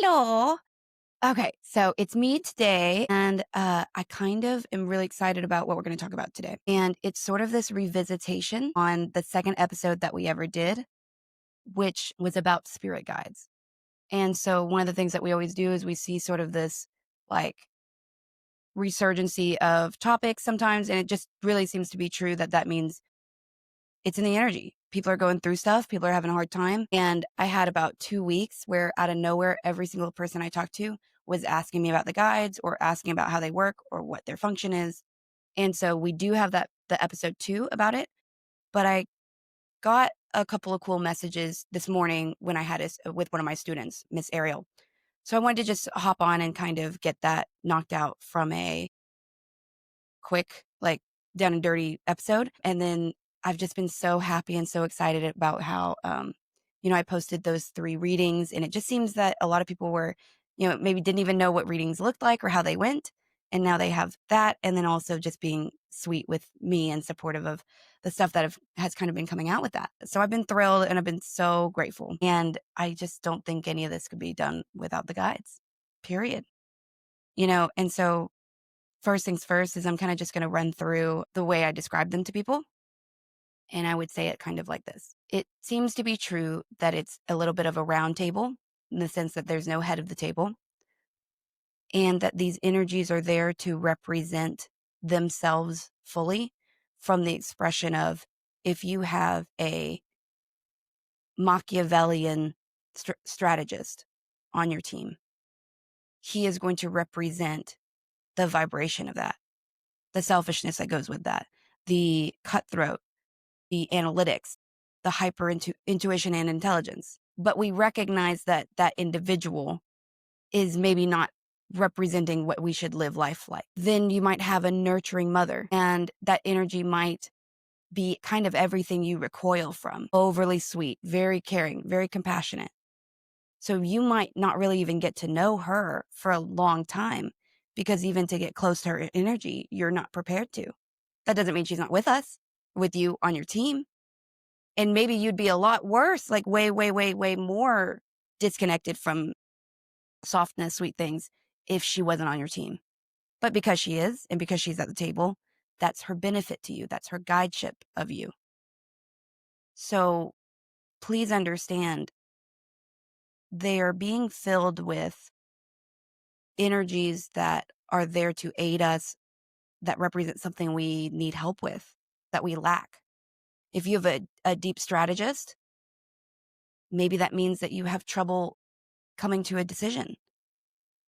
Hello. Okay, so it's me today, and I kind of am really excited about what we're going to talk about today. And it's sort of this revisitation on the second episode that we ever did, which was about spirit guides. And so one of the things that we always do is we see sort of this like resurgency of topics sometimes, and it just really seems to be true that that means it's in the energy. People are going through stuff, people are having a hard time. And I had about 2 weeks where out of nowhere, every single person I talked to was asking me about the guides or asking about how they work or what their function is. And so we do have the episode 2 about it, but I got a couple of cool messages this morning when I had this with one of my students, Miss Ariel. So I wanted to just hop on and kind of get that knocked out from a quick, like down and dirty episode. And then I've just been so happy and so excited about how, I posted those 3 readings, and it just seems that a lot of people were, maybe didn't even know what readings looked like or how they went. And now they have that. And then also just being sweet with me and supportive of the stuff that has kind of been coming out with that. So I've been thrilled and I've been so grateful. And I just don't think any of this could be done without the guides, period. And so first things first is I'm kind of just going to run through the way I describe them to people. And I would say it kind of like this. It seems to be true that it's a little bit of a round table in the sense that there's no head of the table, and that these energies are there to represent themselves fully from the expression of if you have a Machiavellian strategist on your team, he is going to represent the vibration of that, the selfishness that goes with that, the cutthroat, the analytics, the intuition and intelligence. But we recognize that that individual is maybe not representing what we should live life like. Then you might have a nurturing mother, and that energy might be kind of everything you recoil from. Overly sweet, very caring, very compassionate. So you might not really even get to know her for a long time, because even to get close to her energy, you're not prepared to. That doesn't mean she's not with you on your team. And maybe you'd be a lot worse, like way, way, way, way more disconnected from softness, sweet things, if she wasn't on your team. But because she is, and because she's at the table, that's her benefit to you. That's her guideship of you. So please understand, they are being filled with energies that are there to aid us, that represent something we need help with, that we lack. If you have a deep strategist, maybe that means that you have trouble coming to a decision,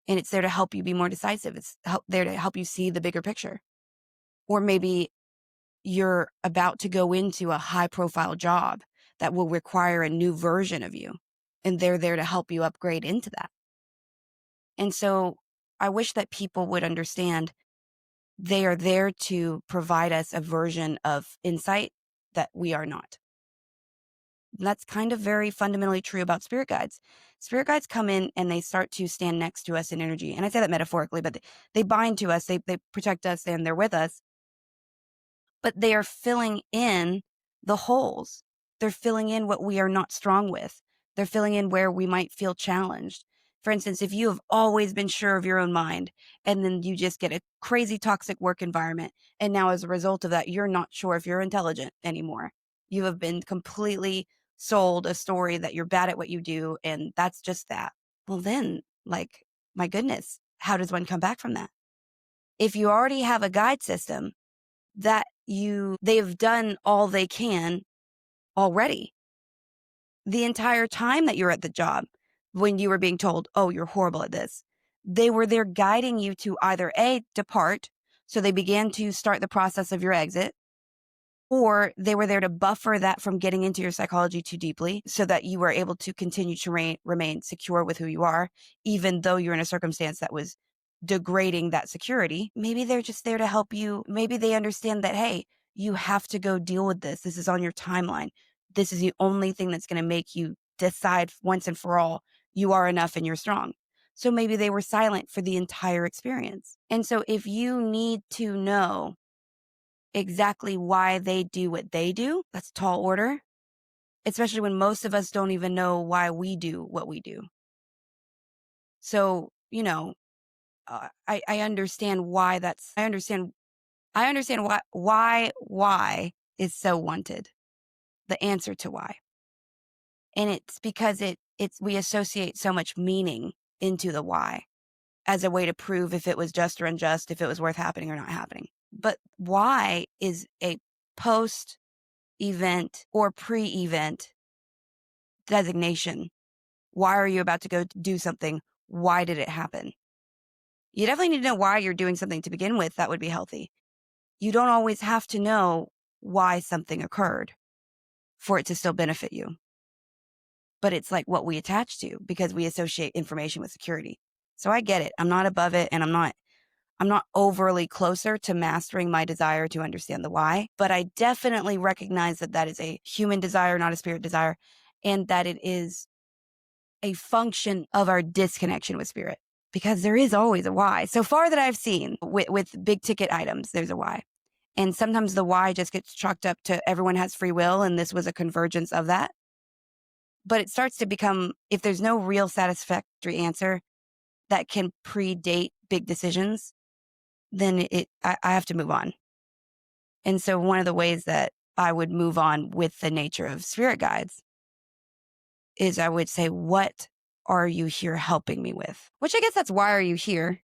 and it's there to help you be more decisive. It's there to help you see the bigger picture. Or maybe you're about to go into a high profile job that will require a new version of you, and they're there to help you upgrade into that. And so I wish that people would understand they are there to provide us a version of insight that we are not. And that's kind of very fundamentally true about spirit guides. Spirit guides come in and they start to stand next to us in energy. And I say that metaphorically, but they bind to us, they protect us, and they're with us. But they are filling in the holes. They're filling in what we are not strong with. They're filling in where we might feel challenged. For instance, if you have always been sure of your own mind, and then you just get a crazy toxic work environment, and now as a result of that, you're not sure if you're intelligent anymore. You have been completely sold a story that you're bad at what you do, and that's just that. Well, then, like, my goodness, how does one come back from that? If you already have a guide system that they've done all they can already, the entire time that you're at the job, when you were being told, oh, you're horrible at this, they were there guiding you to either A, depart, so they began to start the process of your exit, or they were there to buffer that from getting into your psychology too deeply so that you were able to continue to remain secure with who you are, even though you're in a circumstance that was degrading that security. Maybe they're just there to help you. Maybe they understand that, hey, you have to go deal with this. This is on your timeline. This is the only thing that's going to make you decide once and for all you are enough and you're strong. So maybe they were silent for the entire experience. And so if you need to know exactly why they do what they do, that's tall order, especially when most of us don't even know why we do what we do. So, I understand why I understand why is so wanted, the answer to why. And it's because we associate so much meaning into the why as a way to prove if it was just or unjust, if it was worth happening or not happening. But why is a post event or pre event designation. Why are you about to go do something? Why did it happen? You definitely need to know why you're doing something to begin with. That would be healthy. You don't always have to know why something occurred for it to still benefit you. But it's like what we attach to because we associate information with security. So I get it. I'm not above it, and I'm not overly closer to mastering my desire to understand the why, but I definitely recognize that that is a human desire, not a spirit desire, and that it is a function of our disconnection with spirit, because there is always a why. So far that I've seen with big ticket items, there's a why. And sometimes the why just gets chalked up to everyone has free will, and this was a convergence of that. But it starts to become, if there's no real satisfactory answer that can predate big decisions, then I have to move on. And so one of the ways that I would move on with the nature of spirit guides is I would say, what are you here helping me with? Which I guess that's why are you here?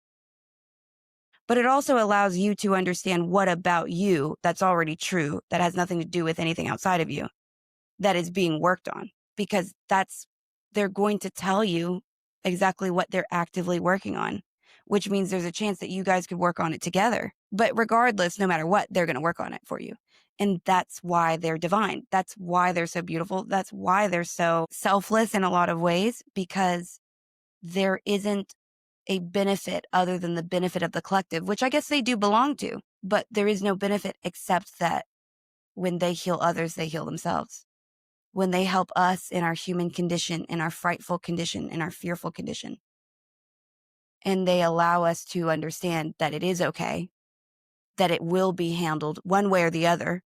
But it also allows you to understand what about you that's already true, that has nothing to do with anything outside of you, that is being worked on. Because they're going to tell you exactly what they're actively working on, which means there's a chance that you guys could work on it together. But regardless, no matter what, they're going to work on it for you. And that's why they're divine. That's why they're so beautiful. That's why they're so selfless in a lot of ways, because there isn't a benefit other than the benefit of the collective, which I guess they do belong to. But there is no benefit except that when they heal others, they heal themselves. When they help us in our human condition, in our frightful condition, in our fearful condition. And they allow us to understand that it is okay, that it will be handled one way or the other,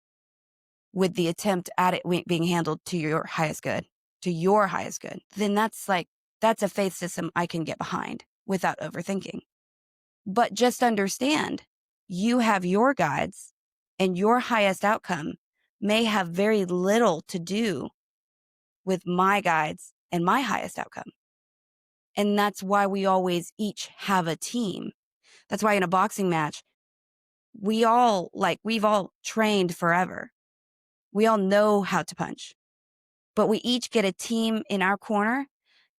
with the attempt at it being handled to your highest good, then that's a faith system I can get behind without overthinking. But just understand, you have your guides, and your highest outcome may have very little to do with my guides and my highest outcome. And that's why we always each have a team. That's why in a boxing match, we've all trained forever. We all know how to punch, but we each get a team in our corner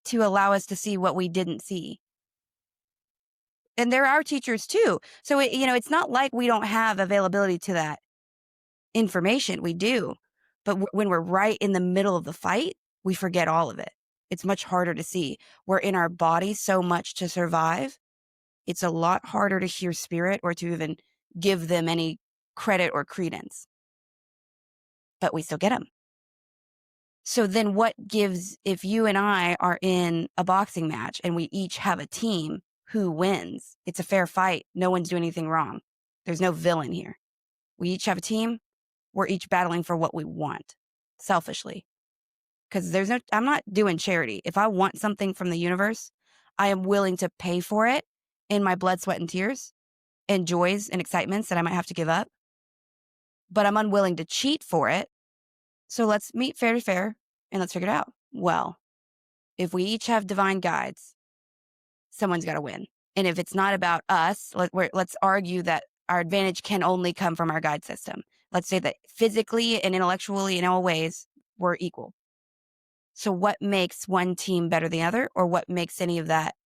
to allow us to see what we didn't see. And they're our teachers too. So, it's not like we don't have availability to that information. We do. But when we're right in the middle of the fight, we forget all of it. It's much harder to see. We're in our body so much to survive. It's a lot harder to hear spirit or to even give them any credit or credence. But we still get them. So then what gives, if you and I are in a boxing match and we each have a team, who wins? It's a fair fight. No one's doing anything wrong. There's no villain here. We each have a team. We're each battling for what we want, selfishly. Because I'm not doing charity. If I want something from the universe, I am willing to pay for it in my blood, sweat, and tears, and joys and excitements that I might have to give up. But I'm unwilling to cheat for it. So let's meet fair to fair and let's figure it out. Well, if we each have divine guides, someone's got to win. And if it's not about us, let's argue that our advantage can only come from our guide system. Let's say that physically and intellectually in all ways, we're equal. So what makes one team better than the other, or what makes any of that?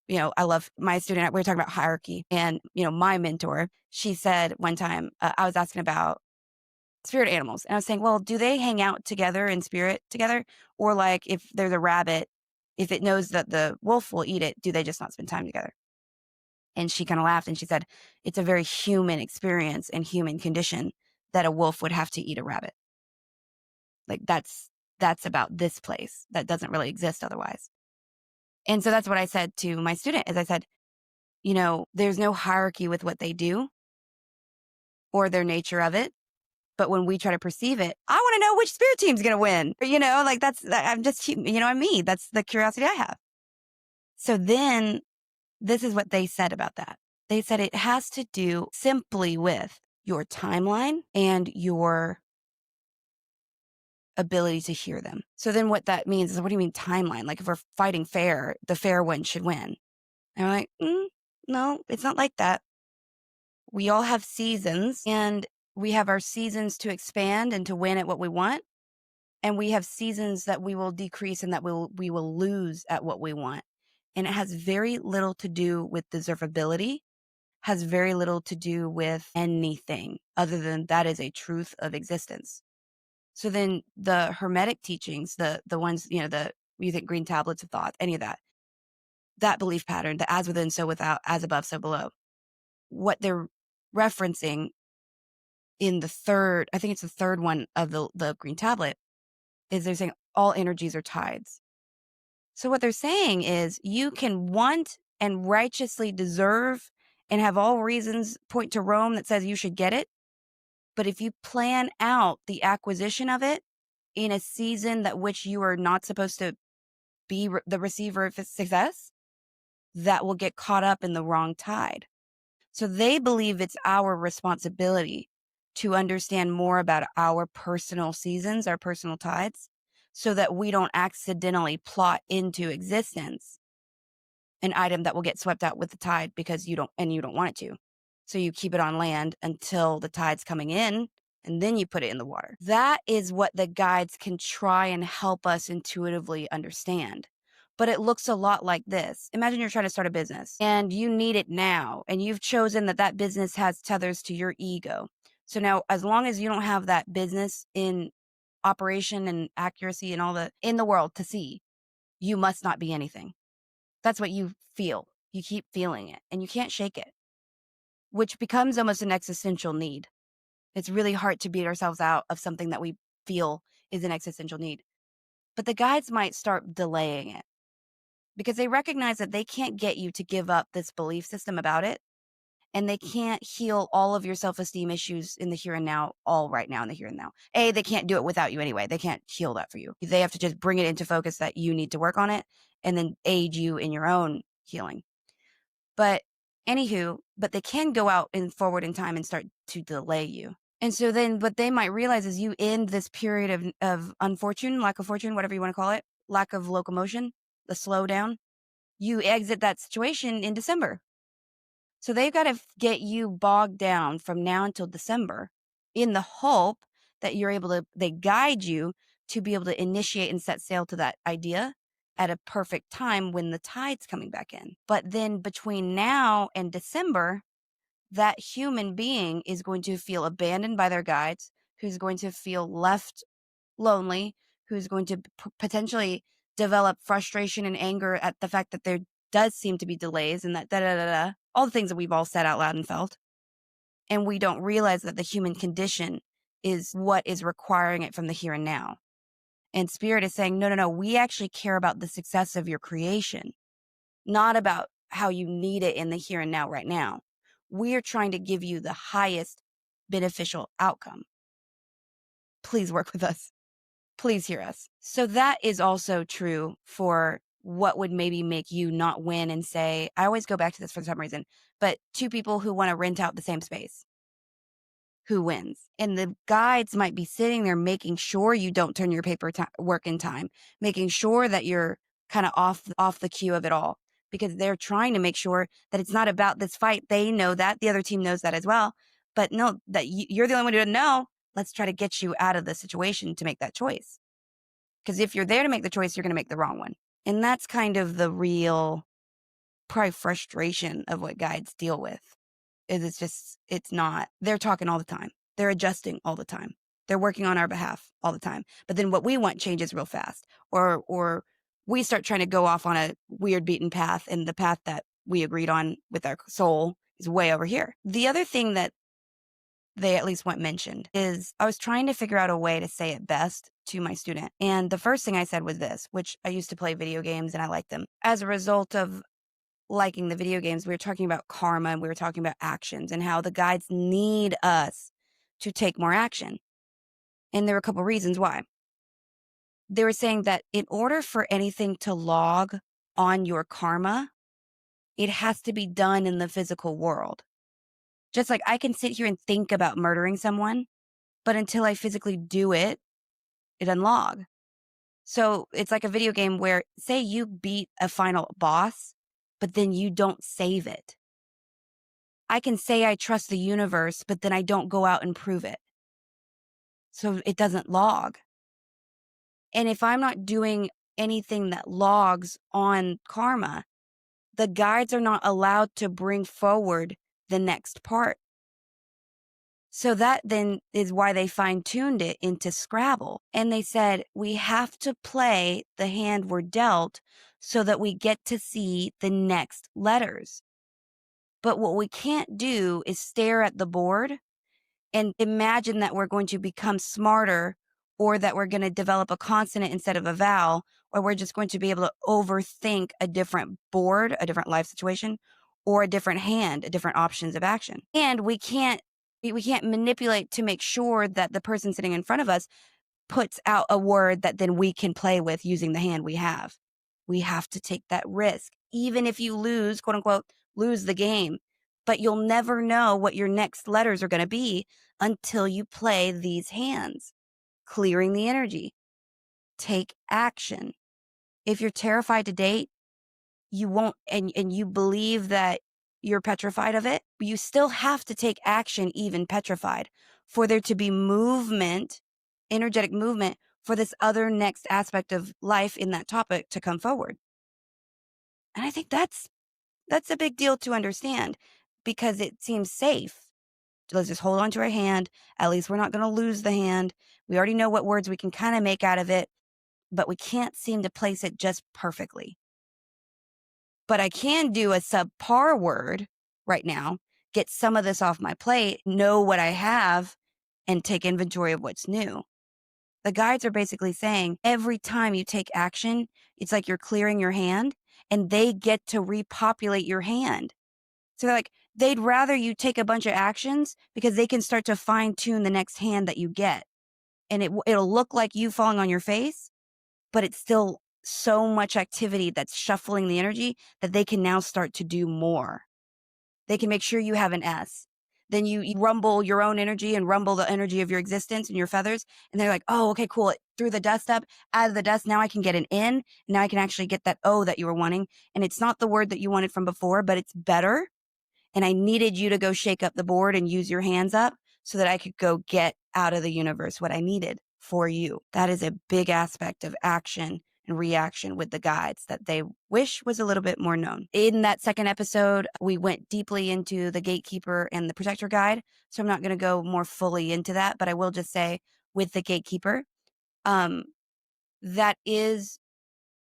I love my student. We were talking about hierarchy, and, my mentor, she said one time, I was asking about spirit animals, and I was saying, well, do they hang out together in spirit together? Or like if there's a rabbit, if it knows that the wolf will eat it, do they just not spend time together? And she kind of laughed and she said, it's a very human experience and human condition that a wolf would have to eat a rabbit. Like that's about this place that doesn't really exist otherwise. And so that's what I said to my student, is I said, there's no hierarchy with what they do or their nature of it. But when we try to perceive it, I want to know which spirit team's going to win. I'm just, I'm me. That's the curiosity I have. So then this is what they said about that. They said it has to do simply with your timeline and your ability to hear them. So then what that means is, what do you mean timeline? Like if we're fighting fair, the fair one should win. And we're like, no, it's not like that. We all have seasons, and we have our seasons to expand and to win at what we want. And we have seasons that we will decrease and that we will lose at what we want. And it has very little to do with deservability, has very little to do with anything other than that is a truth of existence. So then the Hermetic teachings, the ones, you think green tablets of thought, any of that belief pattern, the as within, so without, as above, so below, what they're referencing in the third, I think it's the third one of the green tablet, is they're saying all energies are tides. So what they're saying is you can want and righteously deserve and have all reasons point to Rome that says you should get it. But if you plan out the acquisition of it in a season that which you are not supposed to be the receiver of success, that will get caught up in the wrong tide. So they believe it's our responsibility to understand more about our personal seasons, our personal tides, so that we don't accidentally plot into existence an item that will get swept out with the tide because you don't want it to. So you keep it on land until the tide's coming in, and then you put it in the water. That is what the guides can try and help us intuitively understand. But it looks a lot like this. Imagine you're trying to start a business and you need it now, and you've chosen that business has tethers to your ego. So now, as long as you don't have that business in operation and accuracy and all in the world to see, you must not be anything. That's what you feel. You keep feeling it and you can't shake it, which becomes almost an existential need. It's really hard to beat ourselves out of something that we feel is an existential need. But the guides might start delaying it because they recognize that they can't get you to give up this belief system about it. And they can't heal all of your self-esteem issues in the here and now, all right now in the here and now. They can't do it without you anyway. They can't heal that for you. They have to just bring it into focus that you need to work on it and then aid you in your own healing. But but they can go out and forward in time and start to delay you. And so then what they might realize is you end this period of unfortune, lack of fortune, whatever you want to call it, lack of locomotion, the slowdown. You exit that situation in December. So they've got to get you bogged down from now until December in the hope that they guide you to be able to initiate and set sail to that idea at a perfect time when the tide's coming back in. But then between now and December, that human being is going to feel abandoned by their guides, who's going to feel left lonely, who's going to potentially develop frustration and anger at the fact that there does seem to be delays and that all the things that we've all said out loud and felt. And we don't realize that the human condition is what is requiring it from the here and now. And Spirit is saying, no, we actually care about the success of your creation, not about how you need it in the here and now right now. We're trying to give you the highest beneficial outcome. Please work with us. Please hear us. So that is also true for what would maybe make you not win and say, I always go back to this for some reason, but two people who want to rent out the same space. Who wins? And the guides might be sitting there making sure you don't turn your work in time, making sure that you're kind of off the cue of it all, because they're trying to make sure that it's not about this fight. They know that. The other team knows that as well. But no, that you're the only one who doesn't know. Let's try to get you out of the situation to make that choice. Because if you're there to make the choice, you're going to make the wrong one. And that's kind of the real probably frustration of what guides deal with. It's not, they're talking all the time. They're adjusting all the time. They're working on our behalf all the time. But then what we want changes real fast. Or we start trying to go off on a weird beaten path, and the path that we agreed on with our soul is way over here. The other thing that they at least mentioned is I was trying to figure out a way to say it best to my student. And the first thing I said was this, which I used to play video games and I like them. As a result of liking the video games, we were talking about karma and we were talking about actions and how the guides need us to take more action. And there were a couple reasons why. They were saying that in order for anything to log on your karma, it has to be done in the physical world. Just like I can sit here and think about murdering someone, but until I physically do it, it doesn't log. So it's like a video game where, say you beat a final boss, but then you don't save it. I can say I trust the universe, but then I don't go out and prove it. So it doesn't log. And if I'm not doing anything that logs on karma, the guides are not allowed to bring forward the next part. So that then is why they fine-tuned it into Scrabble. And they said, we have to play the hand we're dealt so that we get to see the next letters. But what we can't do is stare at the board and imagine that we're going to become smarter, or that we're going to develop a consonant instead of a vowel, or we're just going to be able to overthink a different board, a different life situation, or a different hand, a different options of action. And we can't manipulate to make sure that the person sitting in front of us puts out a word that then we can play with using the hand we have. We have to take that risk. Even if you lose, quote unquote, lose the game, but you'll never know what your next letters are going to be until you play these hands. Clearing the energy. Take action. If you're terrified to date, you won't, and you believe that you're petrified of it, you still have to take action, even petrified, for there to be movement, energetic movement, for this other next aspect of life in that topic to come forward. And I think that's a big deal to understand, because it seems safe. Let's just hold on to our hand. At least we're not going to lose the hand. We already know what words we can kind of make out of it, but we can't seem to place it just perfectly. But I can do a subpar word right now, get some of this off my plate, know what I have, and take inventory of what's new. The guides are basically saying every time you take action, it's like you're clearing your hand, and they get to repopulate your hand. So they're like, they'd rather you take a bunch of actions because they can start to fine tune the next hand that you get. And it'll look like you falling on your face, but it's still so much activity that's shuffling the energy that they can now start to do more. They can make sure you have an S. Then you rumble your own energy and rumble the energy of your existence and your feathers. And they're like, oh, okay, cool. It threw the dust up, out of the dust. Now I can get an N. And now I can actually get that O that you were wanting. And it's not the word that you wanted from before, but it's better. And I needed you to go shake up the board and use your hands up so that I could go get out of the universe what I needed for you. That is a big aspect of action and reaction with the guides that they wish was a little bit more known. In that second episode, we went deeply into the Gatekeeper and the Protector guide. So I'm not going to go more fully into that, but I will just say with the Gatekeeper, that is,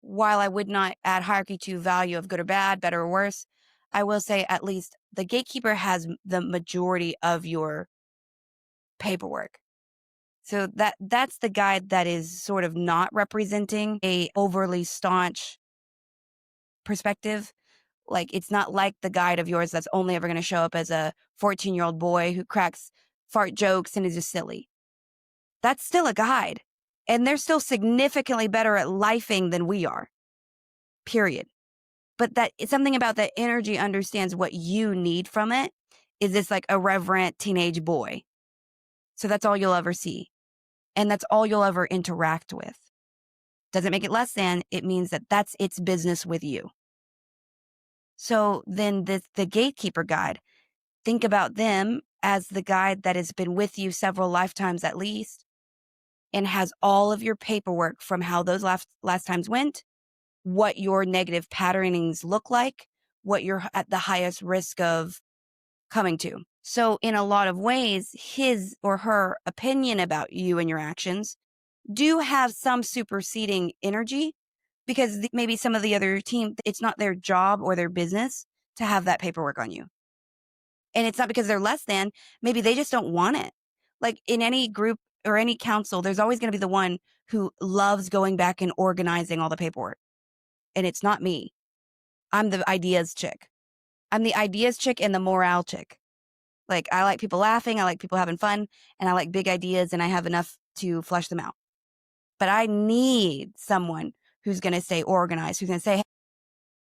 while I would not add hierarchy to value of good or bad, better or worse, I will say at least the Gatekeeper has the majority of your paperwork. So that's the guide that is sort of not representing a overly staunch perspective. Like, it's not like the guide of yours that's only ever going to show up as a 14-year-old boy who cracks fart jokes and is just silly. That's still a guide. And they're still significantly better at lifing than we are. Period. But that it's something about that energy understands what you need from it. Is this like a reverent teenage boy? So that's all you'll ever see. And that's all you'll ever interact with. Doesn't make it less than, it means that that's its business with you. So then the Gatekeeper guide, think about them as the guide that has been with you several lifetimes at least, and has all of your paperwork from how those last times went, what your negative patternings look like, what you're at the highest risk of coming to. So in a lot of ways, his or her opinion about you and your actions do have some superseding energy, because maybe some of the other team, it's not their job or their business to have that paperwork on you. And it's not because they're less than, maybe they just don't want it. Like in any group or any council, there's always going to be the one who loves going back and organizing all the paperwork. And it's not me. I'm the ideas chick. I'm the ideas chick and the morale chick. Like, I like people laughing, I like people having fun, and I like big ideas, and I have enough to flesh them out. But I need someone who's going to stay organized, who's going to say,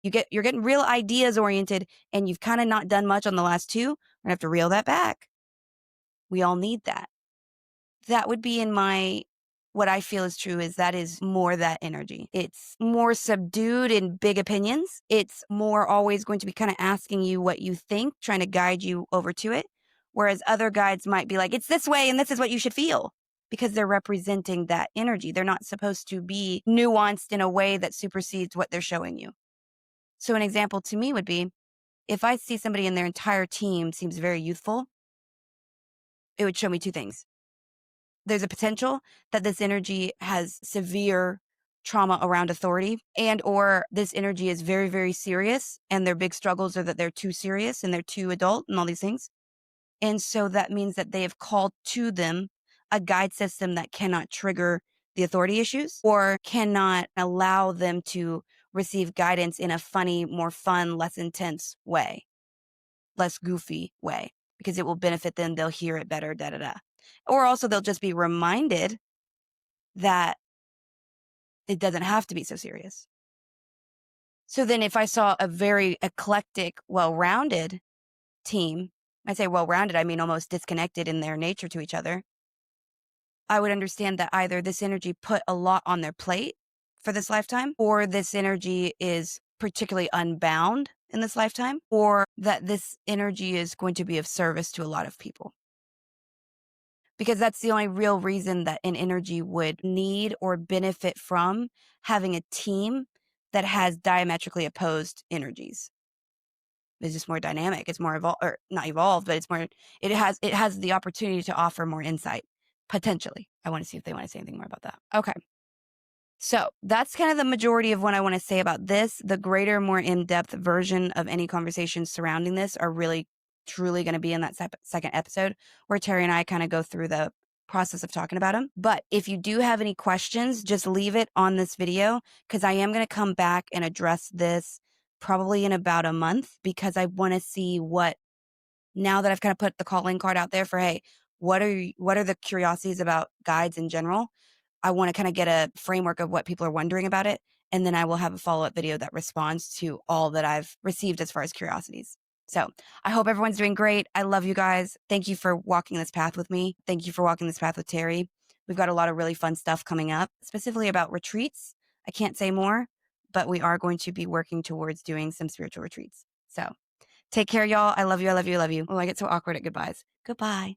You're getting real ideas oriented and you've kind of not done much on the last two. We're gonna have to reel that back. We all need that. That would be what I feel is true is that is more that energy. It's more subdued in big opinions. It's more always going to be kind of asking you what you think, trying to guide you over to it. Whereas other guides might be like, it's this way and this is what you should feel because they're representing that energy. They're not supposed to be nuanced in a way that supersedes what they're showing you. So an example to me would be if I see somebody in their entire team seems very youthful, it would show me two things. There's a potential that this energy has severe trauma around authority and or this energy is very, very serious and their big struggles are that they're too serious and they're too adult and all these things. And so that means that they have called to them a guide system that cannot trigger the authority issues or cannot allow them to receive guidance in a funny, more fun, less intense way, less goofy way, because it will benefit them. They'll hear it better, da da da. Or also they'll just be reminded that it doesn't have to be so serious. So then if I saw a very eclectic, well-rounded team, I say well-rounded, I mean almost disconnected in their nature to each other, I would understand that either this energy put a lot on their plate for this lifetime, or this energy is particularly unbound in this lifetime, or that this energy is going to be of service to a lot of people. Because that's the only real reason that an energy would need or benefit from having a team that has diametrically opposed energies. It's just more dynamic. It's more evolved, or not evolved, but it's more, it has the opportunity to offer more insight, potentially. I want to see if they want to say anything more about that. Okay. So that's kind of the majority of what I want to say about this. The greater, more in-depth version of any conversations surrounding this are really, truly going to be in that second episode where Terry and I kind of go through the process of talking about them. But if you do have any questions, just leave it on this video because I am going to come back and address this probably in about a month because I want to see what, now that I've kind of put the calling card out there for, hey, what are the curiosities about guides in general? I want to kind of get a framework of what people are wondering about it. And then I will have a follow-up video that responds to all that I've received as far as curiosities. So I hope everyone's doing great. I love you guys. Thank you for walking this path with me. Thank you for walking this path with Terry. We've got a lot of really fun stuff coming up, specifically about retreats. I can't say more, but we are going to be working towards doing some spiritual retreats. So take care, y'all. I love you. I love you. I love you. Oh, I get so awkward at goodbyes. Goodbye.